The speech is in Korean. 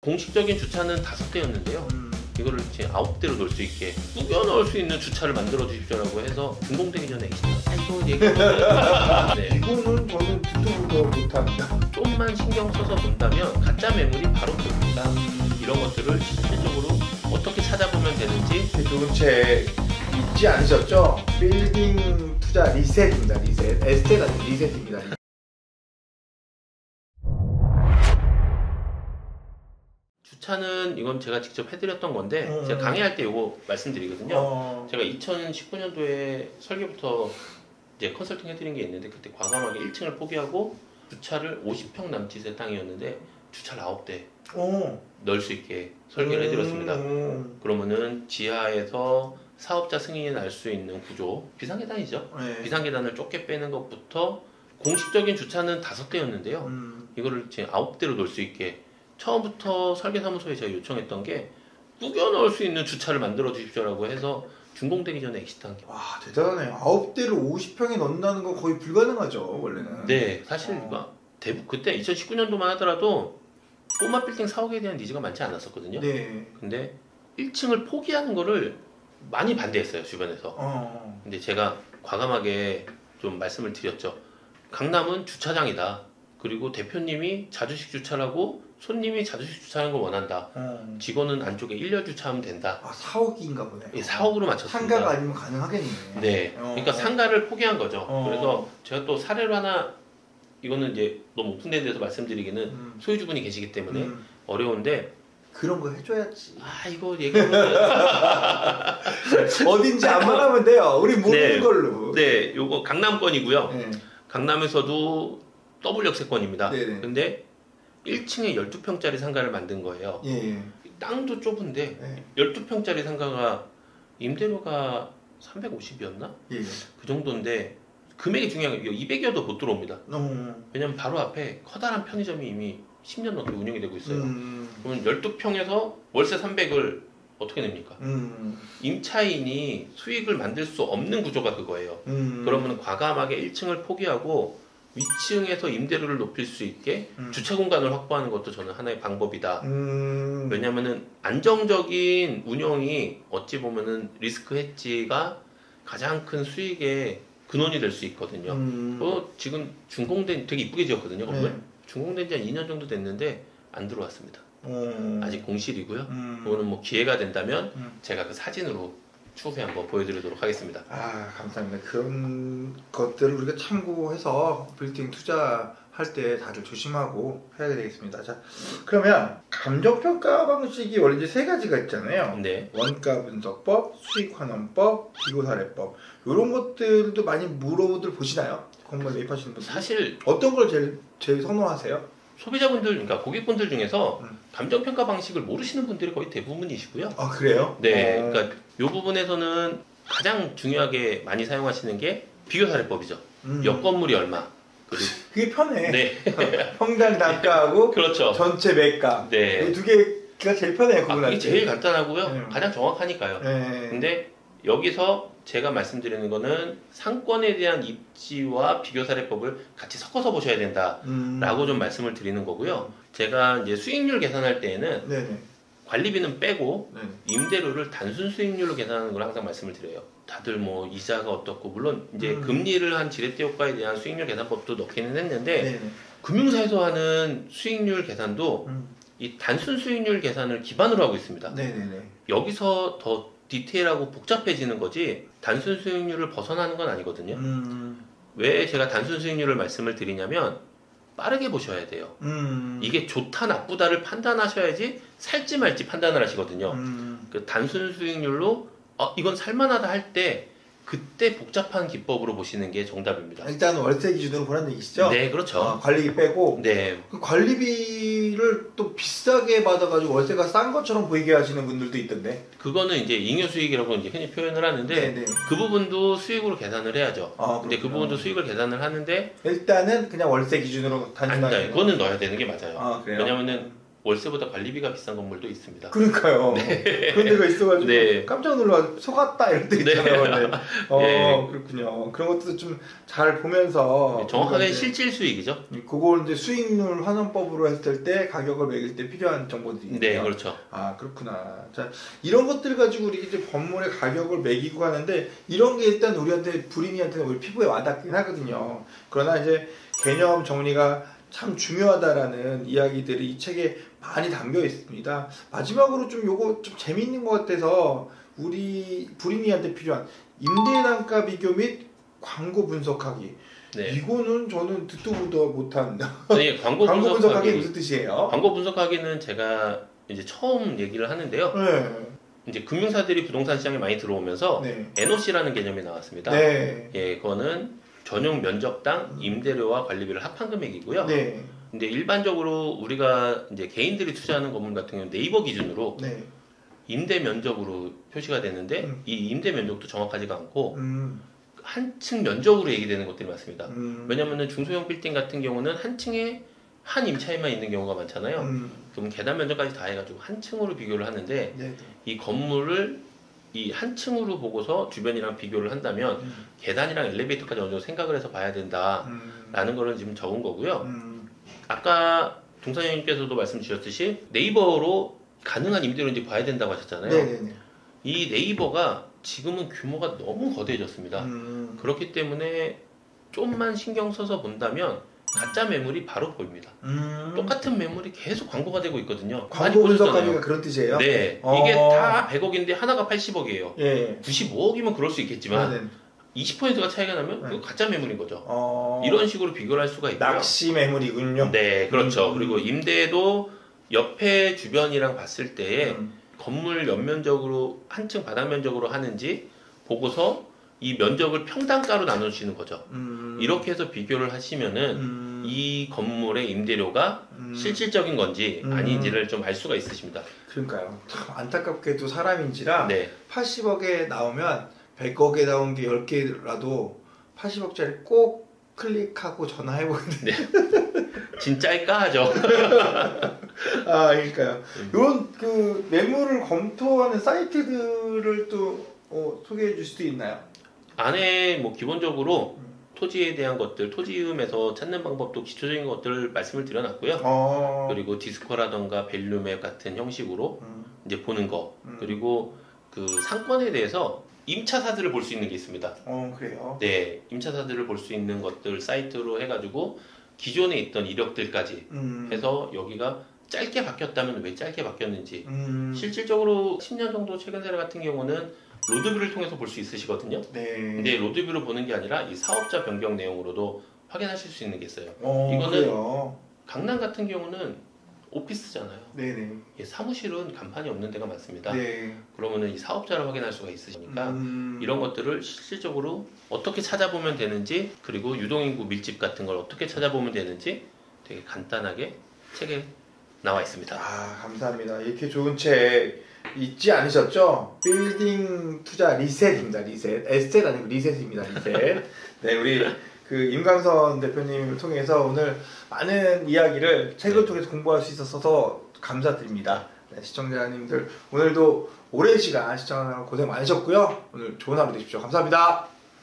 공식적인 주차는 5대였는데요. 이거를 이제 9대로 놓을 수 있게 꾸겨 넣을 수 있는 주차를 만들어 주십시오라고 해서 준공되기 전에 이거 얘기하면 네. 이거는 저는 듣도 못합니다. 좀만 신경 써서 본다면 가짜 매물이 바로 보입니다. 이런 것들을 실질적으로 어떻게 찾아보면 되는지 좋은 책 읽지 않으셨죠? 빌딩 투자 리셋입니다. 리셋. 에스테가 아니고 리셋입니다. 주차는 이건 제가 직접 해드렸던 건데 제가 강의할 때 이거 말씀드리거든요. 제가 2019년도에 설계부터 이제 컨설팅 해드린 게 있는데 그때 과감하게 1층을 포기하고 주차를 50평 남짓의 땅이었는데 주차를 9대 넣을 수 있게 설계를 해드렸습니다. 그러면은 지하에서 사업자 승인이 날 수 있는 구조, 비상계단이죠. 네. 비상계단을 좁게 빼는 것부터 공식적인 주차는 5대였는데요. 이거를 이제 9대로 놓을 수 있게 처음부터 설계사무소에 제가 요청했던 게 꾸겨 넣을 수 있는 주차를 만들어 주십시오라고 해서 준공되기 전에 엑시트한 게. 와 대단하네. 9대를 50평에 넣는다는 건 거의 불가능하죠 원래는. 네, 사실 그때 2019년도만 하더라도 꼬마 빌딩 사옥에 대한 니즈가 많지 않았었거든요. 네. 근데 1층을 포기하는 거를 많이 반대했어요 주변에서. 근데 제가 과감하게 좀 말씀을 드렸죠. 강남은 주차장이다. 그리고 대표님이 자주식 주차라고 손님이 자주식 주차하는 걸 원한다. 직원은 안쪽에 1열 주차하면 된다. 아 4억인가 보네. 예, 4억으로 맞췄습니다. 상가가 아니면 가능하겠네. 네. 그러니까 상가를 포기한 거죠. 그래서 제가 또 사례로 하나 이거는 이제 너무 오픈된 데서 말씀드리기는 소유주분이 계시기 때문에 어려운데 그런 거 해줘야지. 아 이거 얘기하면 어딘지 안 말하면 돼요. 우리 모르는 네. 걸로. 네, 요거 강남권이고요. 네. 강남에서도 더블 역세권입니다. 네네. 근데 1층에 12평짜리 상가를 만든 거예요. 예. 땅도 좁은데 네. 12평짜리 상가가 임대료가 350이었나? 예. 그 정도인데 금액이 중요한 게 200여도 못 들어옵니다. 왜냐면 바로 앞에 커다란 편의점이 이미 10년 넘게 운영이 되고 있어요. 그러면 12평에서 월세 300을 어떻게 냅니까? 임차인이 수익을 만들 수 없는 구조가 그거예요. 그러면 과감하게 1층을 포기하고 위층에서 임대료를 높일 수 있게 주차 공간을 확보하는 것도 저는 하나의 방법이다. 왜냐면은 안정적인 운영이 어찌 보면은 리스크 헤지가 가장 큰 수익의 근원이 될 수 있거든요. 지금 준공된 되게 이쁘게 지었거든요. 건물. 준공된 지 한 2년 정도 됐는데 안 들어왔습니다. 아직 공실이고요. 그거는 뭐 기회가 된다면 제가 그 사진으로 추후에 한번 보여드리도록 하겠습니다. 아 감사합니다. 그런 것들을 우리가 참고해서 빌딩 투자할 때 다들 조심하고 해야 되겠습니다. 자 그러면 감정평가 방식이 원래 이제 3가지가 있잖아요. 네. 원가 분석법, 수익환원법, 비교사례법 이런 것들도 많이 물어보들 보시나요? 건물 매입하시는 분들 사실 어떤 걸 제일 선호하세요? 소비자분들, 그러니까 고객분들 중에서 감정평가 방식을 모르시는 분들이 거의 대부분이시고요. 아 그래요? 네, 그러니까 이 부분에서는 가장 중요하게 많이 사용하시는 게 비교사례법이죠. 옆 건물이 얼마. 그리고 그게 편해. 네. 평당 단가하고 그렇죠. 전체 매가. 네. 이 두 개가 제일 편해요. 그게 제일 간단하고요. 가장 정확하니까요. 네. 근데 여기서 제가 말씀드리는 거는 상권에 대한 입지와 비교사례법을 같이 섞어서 보셔야 된다라고 좀 말씀을 드리는 거고요. 제가 이제 수익률 계산할 때에는 네네. 관리비는 빼고 네네. 임대료를 단순 수익률로 계산하는 걸 항상 말씀을 드려요. 다들 뭐 이자가 어떻고 물론 이제 금리를 한 지렛대 효과에 대한 수익률 계산법도 넣기는 했는데 네네. 금융사에서 하는 수익률 계산도 이 단순 수익률 계산을 기반으로 하고 있습니다. 네네네. 여기서 더 디테일하고 복잡해지는 거지 단순 수익률을 벗어나는 건 아니거든요. 왜 제가 단순 수익률을 말씀을 드리냐면 빠르게 보셔야 돼요. 이게 좋다 나쁘다를 판단하셔야지 살지 말지 판단을 하시거든요. 그 단순 수익률로 이건 살만하다 할 때 그때 복잡한 기법으로 보시는 게 정답입니다. 일단 월세 기준으로 보라는 얘기시죠? 네, 그렇죠. 관리비 빼고. 네. 그 관리비를 또 비싸게 받아가지고 월세가 싼 것처럼 보이게 하시는 분들도 있던데. 그거는 이제 잉여 수익이라고 이제 흔히 표현을 하는데 네네. 그 부분도 수익으로 계산을 해야죠. 근데 그 부분도 수익을 계산을 하는데 일단은 그냥 월세 기준으로 단순하게. 그거는 넣어야 되는 게 맞아요. 그래요? 왜냐면은 월세보다 관리비가 비싼 건물도 있습니다. 그러니까요. 네. 그런 데가 있어가지고 네. 깜짝 놀라 속았다 이런 데 있잖아요. 네. 네. 그렇군요. 그런 것도 좀 잘 보면서 정확하게 실질 수익이죠. 그걸 이제 수익률 환원법으로 했을 때 가격을 매길 때 필요한 정보들이 있네요. 네, 그렇죠. 아, 그렇구나. 자, 이런 것들 가지고 우리 이제 건물의 가격을 매기고 하는데 이런 게 일단 우리한테 불인이한테는 우리 피부에 와닿긴 하거든요. 그러나 이제 개념 정리가 참 중요하다라는 이야기들이 이 책에 많이 담겨 있습니다. 마지막으로 좀 요거 좀 재미있는 것 같아서 우리 불인이한테 필요한 임대단가 비교 및 광고 분석하기. 네. 이거는 저는 듣도 보도 못한. 네, 광고 분석하기 무슨 뜻이에요? 광고 분석하기는 제가 이제 처음 얘기를 하는데요. 네. 이제 금융사들이 부동산 시장에 많이 들어오면서 네. NOC라는 개념이 나왔습니다. 네. 예, 그거는 전용 면적당 임대료와 관리비를 합한 금액이고요. 네. 근데 일반적으로 우리가 이제 개인들이 투자하는 건물 같은 경우는 네이버 기준으로 네. 임대 면적으로 표시가 되는데 이 임대 면적도 정확하지가 않고 한 층 면적으로 얘기되는 것들이 많습니다. 왜냐면은 중소형 빌딩 같은 경우는 한 층에 한 임차인만 있는 경우가 많잖아요. 그럼 계단 면적까지 다 해가지고 한 층으로 비교를 하는데 네. 이 건물을 이 한 층으로 보고서 주변이랑 비교를 한다면 계단이랑 엘리베이터까지 어느 정도 생각을 해서 봐야 된다라는 거를 지금 적은 거고요. 아까 동사장님께서도 말씀 주셨듯이 네이버로 가능한 임대료인지 봐야 된다고 하셨잖아요. 네네네. 이 네이버가 지금은 규모가 너무 거대해졌습니다. 그렇기 때문에 좀만 신경 써서 본다면 가짜 매물이 바로 보입니다. 똑같은 매물이 계속 광고가 되고 있거든요. 광고 분석하기가 그런 뜻이에요? 네. 이게 다 100억인데 하나가 80억이에요. 예. 95억이면 그럴 수 있겠지만 네. 20%가 차이가 나면 그거 가짜 매물인 거죠. 어... 이런 식으로 비교를 할 수가 있고요. 낚시 매물이군요. 네, 그렇죠. 그리고 임대도 옆에 주변이랑 봤을 때에 건물 연면적으로 한층 바닥 면적으로 하는지 보고서 이 면적을 평당가로 나눠주시는 거죠. 이렇게 해서 비교를 하시면은 이 건물의 임대료가 실질적인 건지 아닌지를 좀 알 수가 있으십니다. 그러니까요. 참 안타깝게도 사람인지라 네. 80억에 나오면 100억에 나온 게 10개라도 80억짜리 꼭 클릭하고 전화해보거든요. 네. 진짜일까 하죠. 아, 그러니까요. 이런 그 매물을 검토하는 사이트들을 또 소개해 줄 수도 있나요? 안에 뭐 기본적으로 토지에 대한 것들, 토지음에서 찾는 방법도 기초적인 것들을 말씀을 드려놨고요. 그리고 디스코라던가 밸류맵 같은 형식으로 이제 보는 거, 그리고 그 상권에 대해서 임차사들을 볼 수 있는 게 있습니다. 그래요? 네, 임차사들을 볼 수 있는 것들 사이트로 해가지고 기존에 있던 이력들까지 해서 여기가 짧게 바뀌었다면 왜 짧게 바뀌었는지 실질적으로 10년 정도 최근 사례 같은 경우는 로드뷰를 통해서 볼 수 있으시거든요. 네. 근데 로드뷰로 보는 게 아니라 이 사업자 변경 내용으로도 확인하실 수 있는 게 있어요. 이거는 그래요? 강남 같은 경우는 오피스잖아요. 네네. 예, 사무실은 간판이 없는 데가 많습니다. 네. 그러면은 이 사업자를 확인할 수가 있으시니까 이런 것들을 실질적으로 어떻게 찾아보면 되는지, 그리고 유동인구 밀집 같은 걸 어떻게 찾아보면 되는지 되게 간단하게 책에 나와 있습니다. 아, 감사합니다. 이렇게 좋은 책 잊지 않으셨죠? 빌딩 투자 리셋입니다. 리셋. 에셋 아니고 리셋입니다. 리셋. 네, 우리 그 임광선 대표님을 통해서 오늘 많은 이야기를 책을 통해서 공부할 수 있어서 감사드립니다. 네, 시청자님들 오늘도 오랜 시간 시청하느라 고생 많으셨고요. 오늘 좋은 하루 되십시오. 감사합니다.